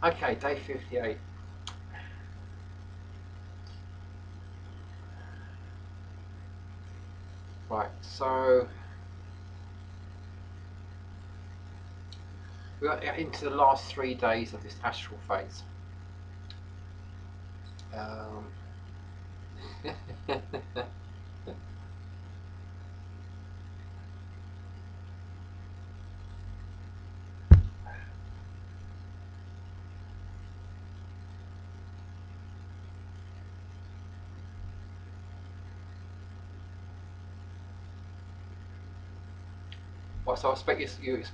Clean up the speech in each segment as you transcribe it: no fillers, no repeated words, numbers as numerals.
Okay, day 58. Right, so we are into the last 3 days of this astral phase. Um, well, so I expect you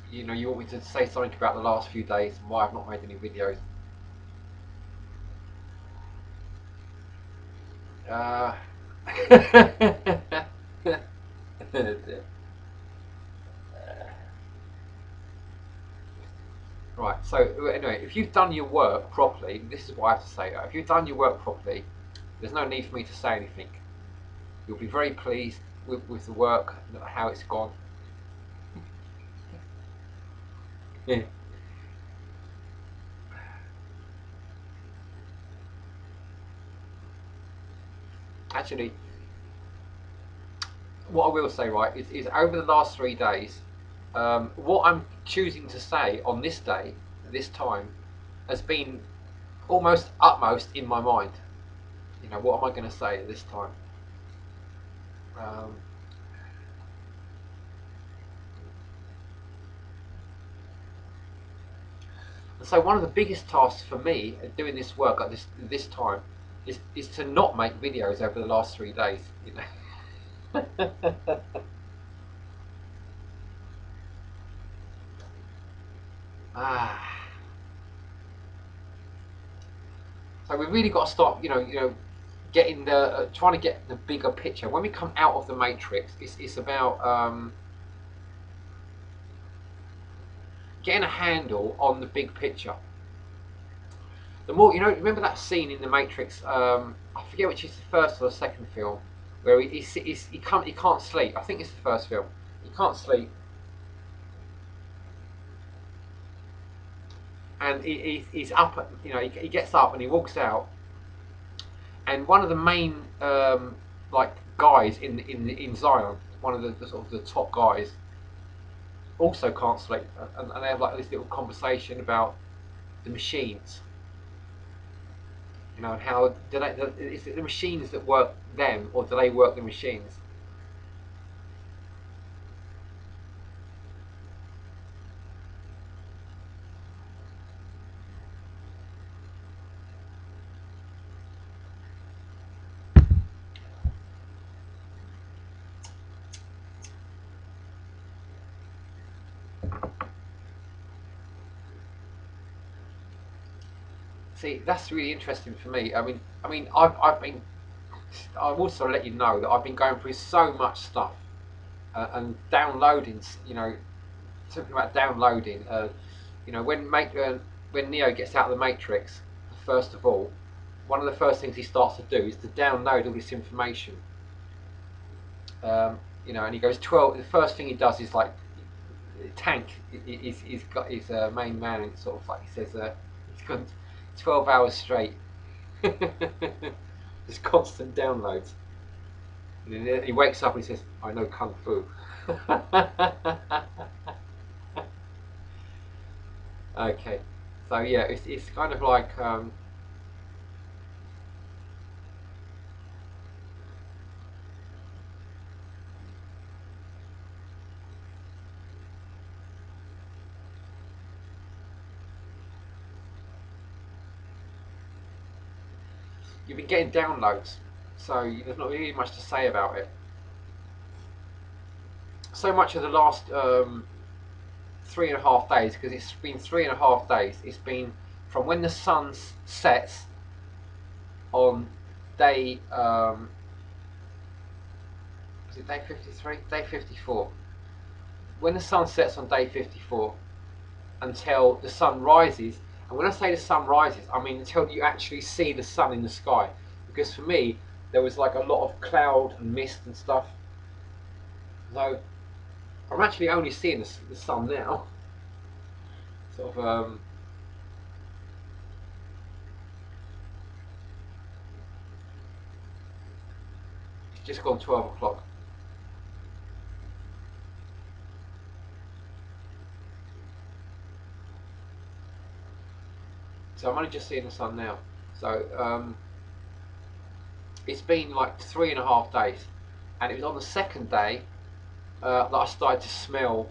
want me to say something about the last few days and why I've not made any videos. Uh, right, so anyway, if you've done your work properly, this is what I have to say. If you've done your work properly, there's no need for me to say anything. You'll be very pleased with the work, how it's gone. Yeah. Actually, what I will say, right, is over the last 3 days, what I'm choosing to say on this day, this time, has been almost utmost in my mind. You know, what am I going to say at this time? Um, and so one of the biggest tasks for me doing this work at this time is to not make videos over the last 3 days. You know. ah. So we've really got to start, getting trying to get the bigger picture. When we come out of the matrix, it's about getting a handle on the big picture. The more, remember that scene in the Matrix? I forget which is the first or the second film, where he can't sleep. I think it's the first film. He can't sleep, and he's up. He gets up and he walks out, and one of the main like guys in Zion, one of the sort of the top guys, also can't sleep, and they have like this little conversation about the machines. And how is it the machines that work them, or do they work the machines? See, that's really interesting for me. I've been. I've also let you know that I've been going through so much stuff and downloading. Talking about downloading. When Neo gets out of the Matrix, first of all, one of the first things he starts to do is to download all this information. And he goes 12. The first thing he does is like Tank. He's got his main man, and sort of like he says, he's got 12 hours straight. Just constant downloads. And then he wakes up and he says, "I know kung fu." Okay, so yeah, it's kind of like you've been getting downloads, so there's not really much to say about it. So much of the last 3.5 days, because it's been 3.5 days. It's been from when the sun sets on day was it day 53? Day 54. When the sun sets on day 54 until the sun rises, and when I say the sun rises, I mean until you actually see the sun in the sky. Because for me, there was like a lot of cloud and mist and stuff. So I'm actually only seeing the sun now. Sort of just gone 12 o'clock. So I'm only just seeing the sun now. So it's been like 3.5 days, and it was on the second day that I started to smell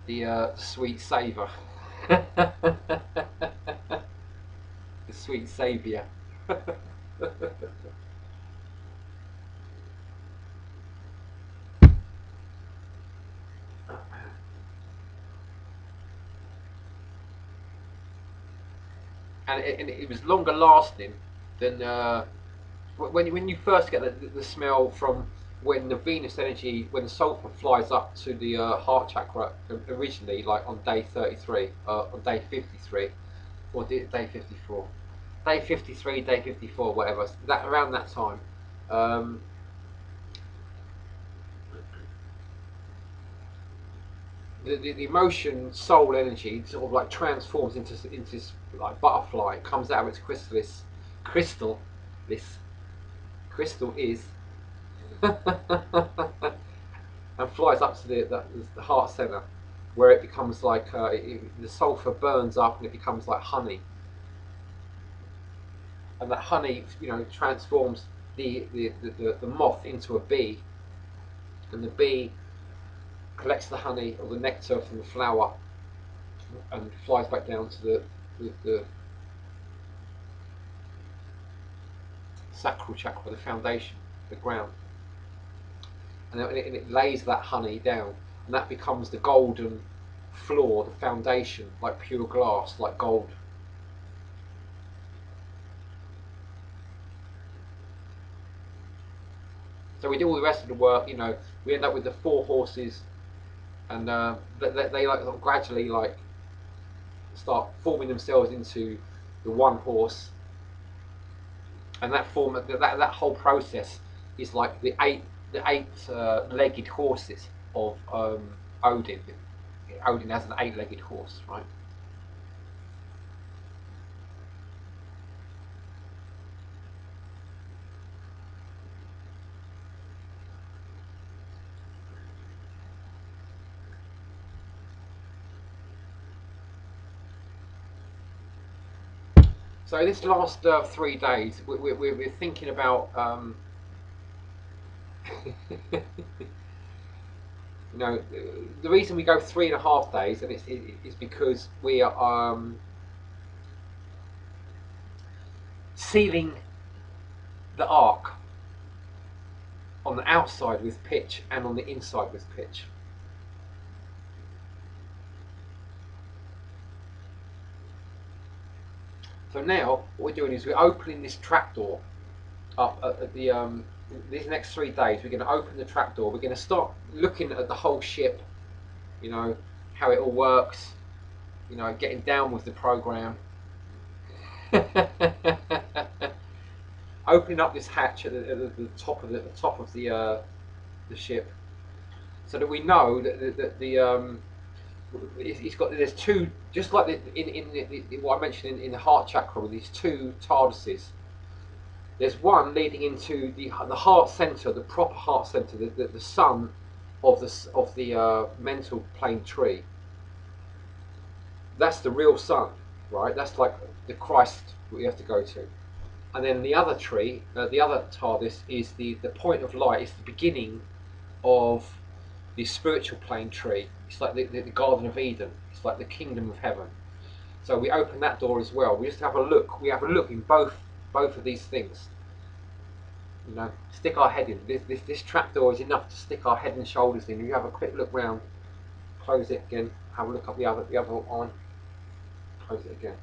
the sweet savour. The sweet saviour. And it was longer lasting than when you first get the smell from when the Venus energy, when the sulfur flies up to the heart chakra originally, like on day 33, on day 53, or day 54, day 53, day 54, whatever. That around that time. Um, the emotion, soul energy, sort of like transforms into this like butterfly. It comes out of its this crystal is, and flies up to the heart center, where it becomes like the sulfur burns up and it becomes like honey, and that honey, transforms the moth into a bee, and the bee collects the honey or the nectar from the flower and flies back down to the sacral chakra, the foundation, the ground, and it lays that honey down, and that becomes the golden floor, the foundation, like pure glass, like gold. So we do all the rest of the work. We end up with the 4 horses, and they like gradually like start forming themselves into the 1 horse, and that whole process is like the eight legged horses of Odin. Odin has an 8-legged horse, right? So this last 3 days, we're thinking about, the reason we go 3.5 days, and it's because we are sealing the ark on the outside with pitch and on the inside with pitch. So now what we're doing is we're opening this trapdoor up at these next 3 days. We're going to open the trapdoor. We're going to start looking at the whole ship, how it all works, getting down with the program. Opening up this hatch at the top of the ship, so that we know that there's 2, just like in what I mentioned in the heart chakra, with these 2 TARDISes. There's one leading into the heart center, the proper heart center, the sun of the mental plane tree. That's the real sun, right? That's like the Christ we have to go to. And then the other tree, the other TARDIS, is the point of light. It's the beginning of the spiritual plane tree. It's like the Garden of Eden. It's like the kingdom of heaven. So we open that door as well. We just have a look. We have a look in both of these things. Stick our head in. This trapdoor is enough to stick our head and shoulders in. You have a quick look round, close it again, have a look up the other one, close it again.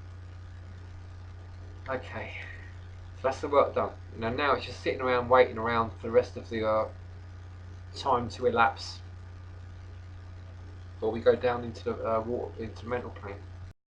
Okay, so that's the work done. Now it's just sitting around, waiting around for the rest of the time to elapse, or we go down into the water, into mental plane.